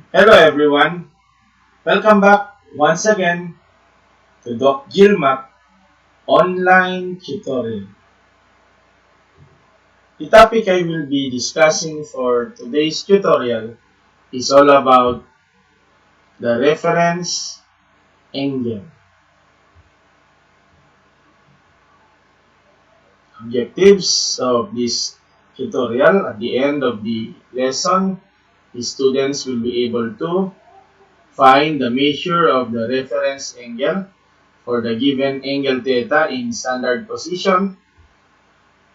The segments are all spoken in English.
Hello everyone, welcome back once again to Doc GILMAC online tutorial. The topic I will be discussing for today's tutorial is all about the reference angle. Objectives of this tutorial: at the end of the lesson, the students will be able to find the measure of the reference angle for the given angle theta in standard position,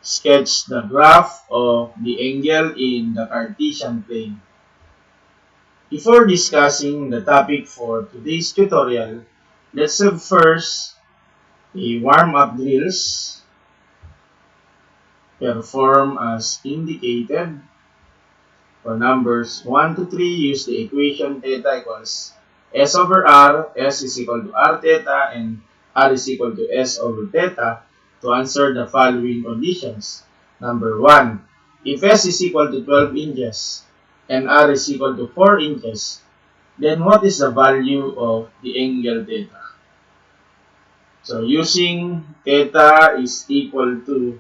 sketch the graph of the angle in the Cartesian plane. Before discussing the topic for today's tutorial, let's have first a warm-up drills. Perform as indicated. For numbers 1 to 3, use the equation theta equals S over R, S is equal to R theta, and R is equal to S over theta to answer the following conditions. Number 1, if S is equal to 12 inches and R is equal to 4 inches, then what is the value of the angle theta? So using theta is equal to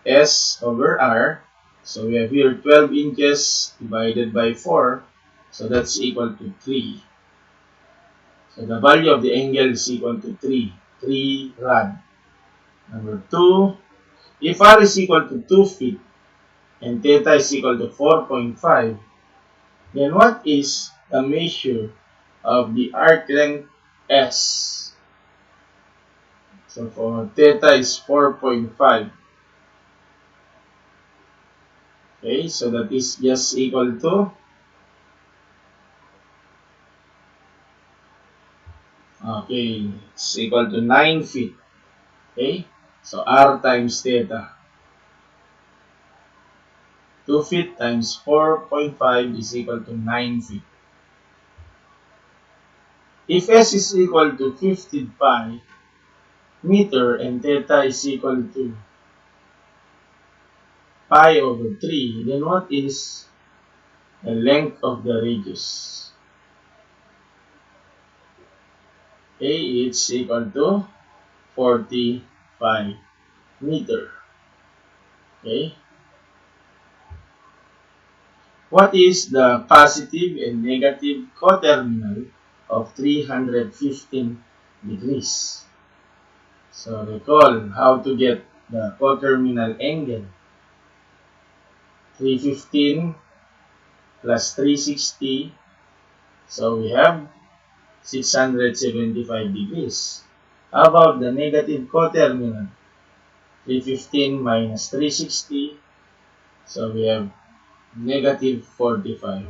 S over R, so we have here 12 inches divided by 4, so that's equal to 3. So the value of the angle is equal to 3 rad. Number 2, if R is equal to 2 feet and theta is equal to 4.5, then what is the measure of the arc length S? So for theta is 4.5. Okay, so that is just equal to, it's equal to 9 feet. Okay, so R times theta. 2 feet times 4.5 is equal to 9 feet. If S is equal to 50 pi meter and theta is equal to pi over 3, then what is the length of the radius? Okay, it's equal to 45 meter. Okay. What is the positive and negative coterminal of 315 degrees? So recall how to get the coterminal angle. 315 plus 360, so we have 675 degrees. How about the negative coterminal? 315 minus 360, so we have negative 45.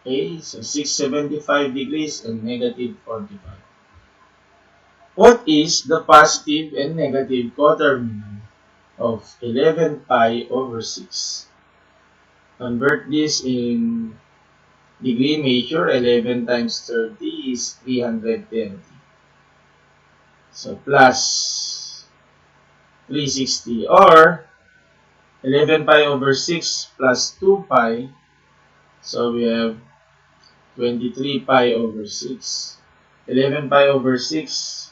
Okay, so 675 degrees and negative 45. What is the positive and negative coterminal of 11 pi over 6? Convert this in degree measure. 11 times 30 is 330. So plus 360, or 11 pi over 6 plus 2 pi. So we have 23 pi over 6. 11 pi over 6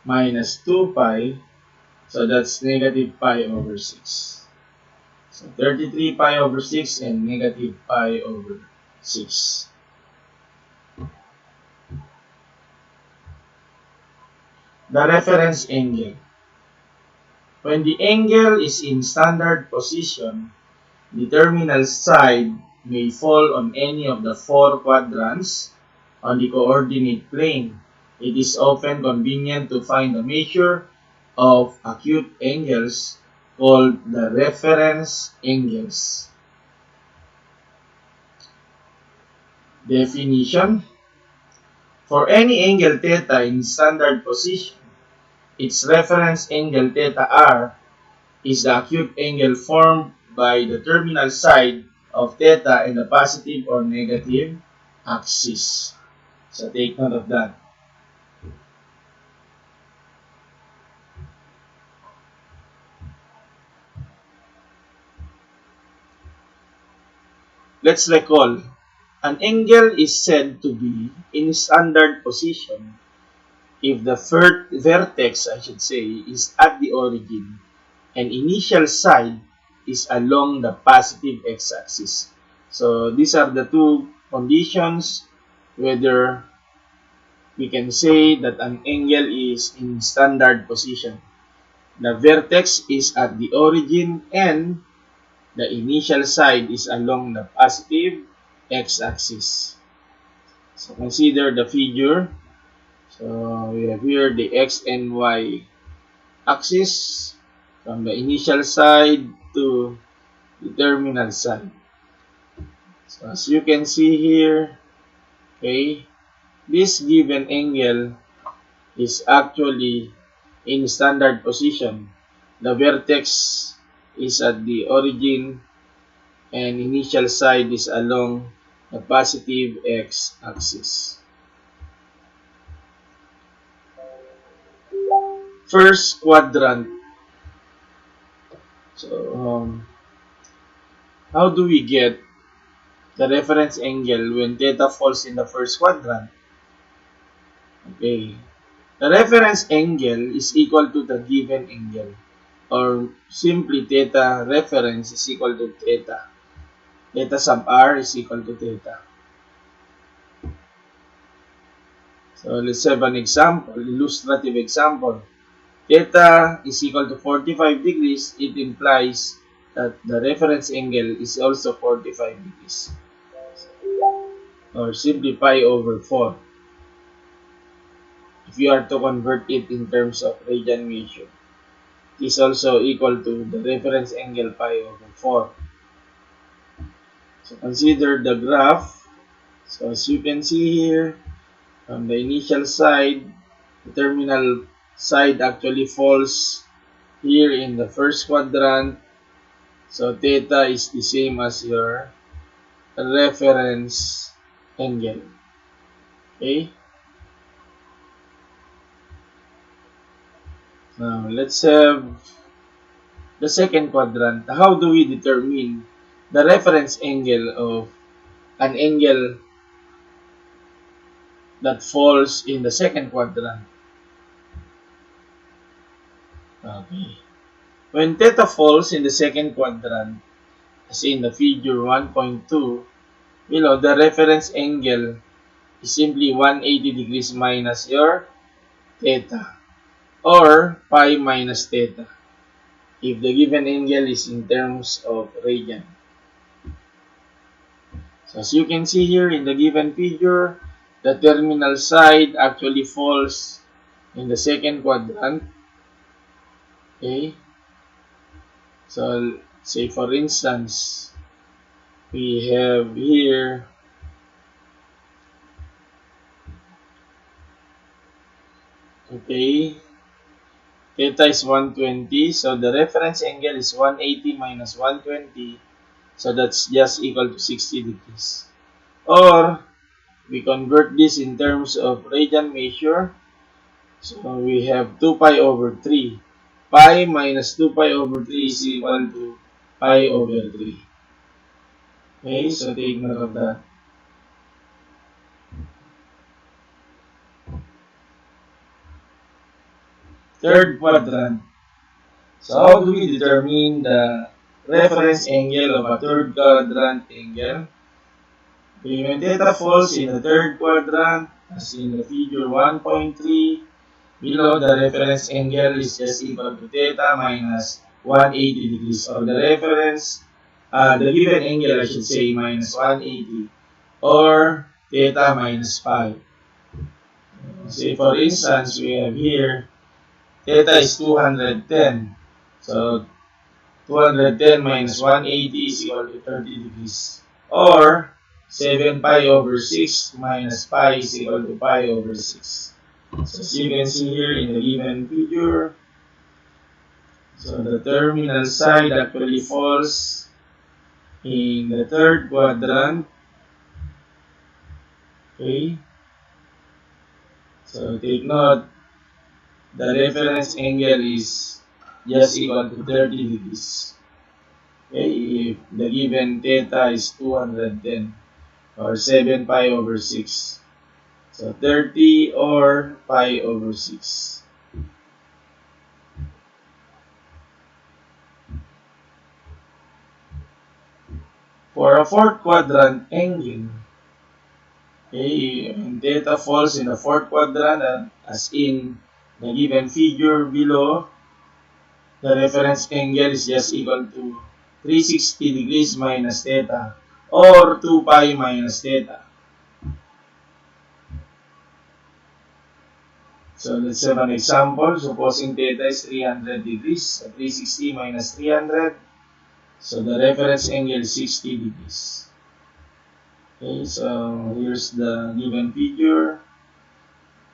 minus 2 pi. So that's negative pi over 6. So 33 pi over 6 and negative pi over 6. The reference angle. When the angle is in standard position, the terminal side may fall on any of the 4 quadrants on the coordinate plane. It is often convenient to find a measure of acute angles called the reference angles. Definition: for any angle theta in standard position, its reference angle theta r is the acute angle formed by the terminal side of theta in the positive or negative axis. So take note of that. Let's recall. An angle is said to be in standard position if the vertex, I should say, is at the origin and initial side is along the positive x-axis. So these are the two conditions whether we can say that an angle is in standard position. The vertex is at the origin and the initial side is along the positive x-axis. So consider the figure. So we have here the x and y axis from the initial side to the terminal side. So as you can see here, okay, this given angle is actually in standard position. The vertex is at the origin and initial side is along the positive x-axis. First quadrant. So, how do we get the reference angle when theta falls in the first quadrant? Okay. The reference angle is equal to the given angle, or simply theta reference is equal to theta. Theta sub r is equal to theta. So let's have an example, illustrative example. Theta is equal to 45 degrees. It implies that the reference angle is also 45 degrees. Or simply pi over 4. If you are to convert it in terms of radian measure, it is also equal to the reference angle pi over 4. So consider the graph. So as you can see here, from the initial side, the terminal side actually falls here in the first quadrant. So theta is the same as your reference angle. Okay? Now let's have the second quadrant. How do we determine the reference angle of an angle that falls in the second quadrant? Okay. When theta falls in the second quadrant, as in the figure 1.2, below, the reference angle is simply 180 degrees minus your theta, or pi minus theta, if the given angle is in terms of radian. So as you can see here in the given figure, the terminal side actually falls in the second quadrant. Okay. So say for instance, we have here okay, theta is 120, so the reference angle is 180 minus 120, so that's just equal to 60 degrees. Or we convert this in terms of radian measure, so we have 2 pi over 3. Pi minus 2 pi over 3 is equal to pi over 3. Okay, so take note of that. Third quadrant. So how do we determine the reference angle of a third quadrant angle? When theta falls in the third quadrant, as in the figure 1.3, below, the reference angle is just equal to theta minus 180 degrees, or the given angle, I should say, minus 180, or theta minus pi. Say for instance, we have here, theta is 210. So 210 minus 180 is equal to 30 degrees. Or 7 pi over 6 minus pi is equal to pi over 6. So as you can see here in the given figure, so the terminal side actually falls in the third quadrant. Okay. So take note, the reference angle is just equal to 30 degrees. Okay, if the given theta is 210. or 7 pi over 6. So 30 or pi over 6. For a fourth quadrant angle, okay, when theta falls in the fourth quadrant, as in the given figure below, the reference angle is just equal to 360 degrees minus theta or 2 pi minus theta. So let's have an example. Supposing theta is 300 degrees, so 360 minus 300. So the reference angle is 60 degrees. Okay, so here's the given figure.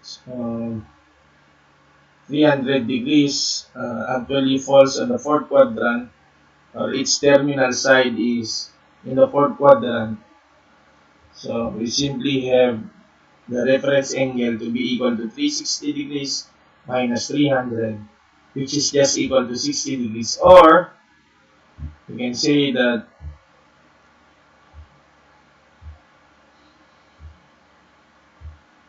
So 300 degrees actually falls on the fourth quadrant, or its terminal side is in the fourth quadrant. So we simply have the reference angle to be equal to 360 degrees minus 300, which is just equal to 60 degrees. Or we can say that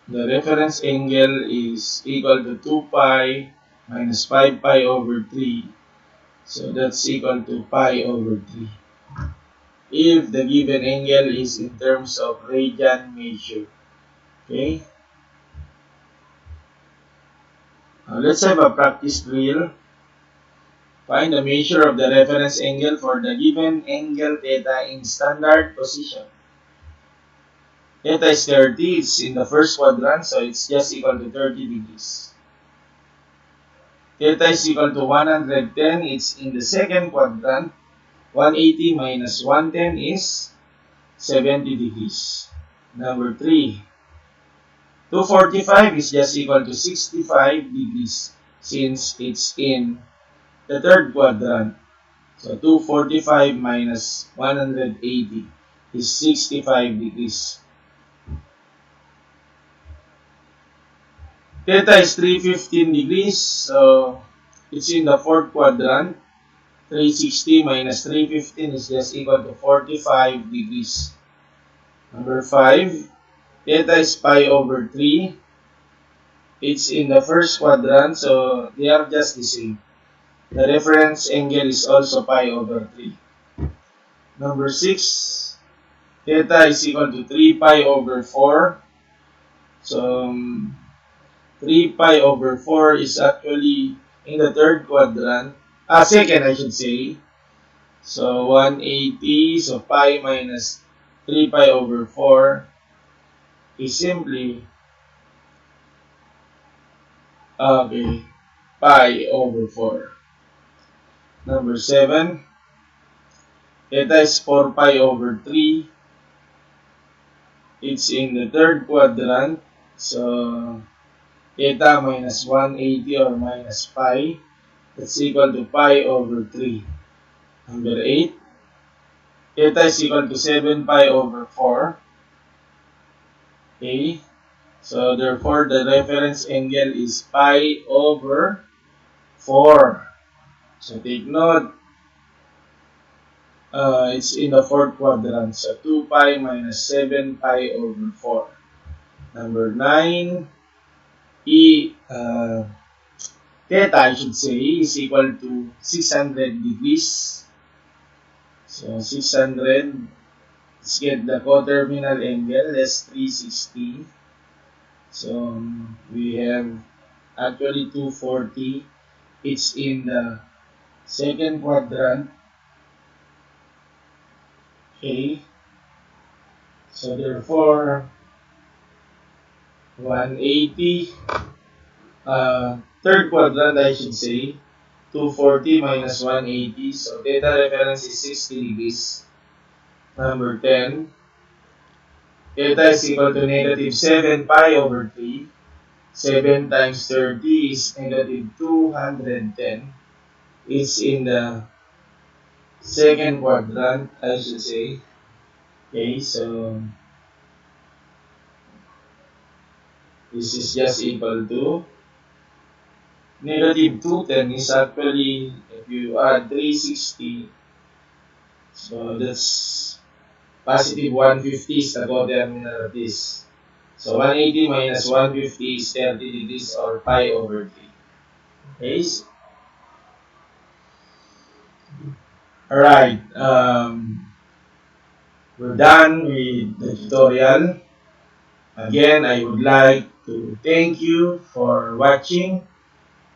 the reference angle is equal to 2 pi minus 5 pi over 3. So that's equal to pi over 3. If the given angle is in terms of radian measure. Okay? Let's have a practice drill. Find the measure of the reference angle for the given angle theta in standard position. Theta is 30, it's in the first quadrant, so it's just equal to 30 degrees. Theta is equal to 110, it's in the second quadrant. 180 minus 110 is 70 degrees. Number 3. 245 is just equal to 65 degrees since it's in the third quadrant. So 245 minus 180 is 65 degrees. Theta is 315 degrees, so it's in the fourth quadrant. 360 minus 315 is just equal to 45 degrees. Number 5, theta is pi over 3. It's in the first quadrant, so they are just the same. The reference angle is also pi over 3. Number 6, theta is equal to 3 pi over 4. So 3 pi over 4 is actually in the third quadrant. Second I should say. So 180, so pi minus 3 pi over 4 is simply pi over 4. Number 7, theta is 4 pi over 3. It's in the third quadrant. So theta minus 180 or minus pi, that's equal to pi over 3. Number 8, theta is equal to 7 pi over 4. Okay, so therefore the reference angle is pi over 4. So take note, it's in the fourth quadrant. So 2 pi minus 7 pi over 4. Number 9, theta I should say is equal to 600 degrees. So 600, let's get the coterminal angle, that's 360. So we have actually 240. It's in the second quadrant. Okay. So therefore 180, third quadrant I should say, 240 minus 180. So theta reference is 60 degrees. Number 10, theta is equal to negative 7 pi over 3. 7 times 30 is negative 210. It's in the second quadrant, I should say. Okay, so this is just equal to negative 210 is actually, if you add 360, so that's Positive 150 is the coterminal of this. So 180 minus 150 is 30 degrees or pi over 3. Okay? Alright. We're done with the tutorial. Again, I would like to thank you for watching.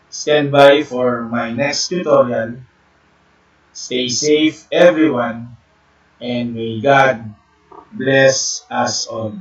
Stand by for my next tutorial. Stay safe, everyone, and may God bless us all.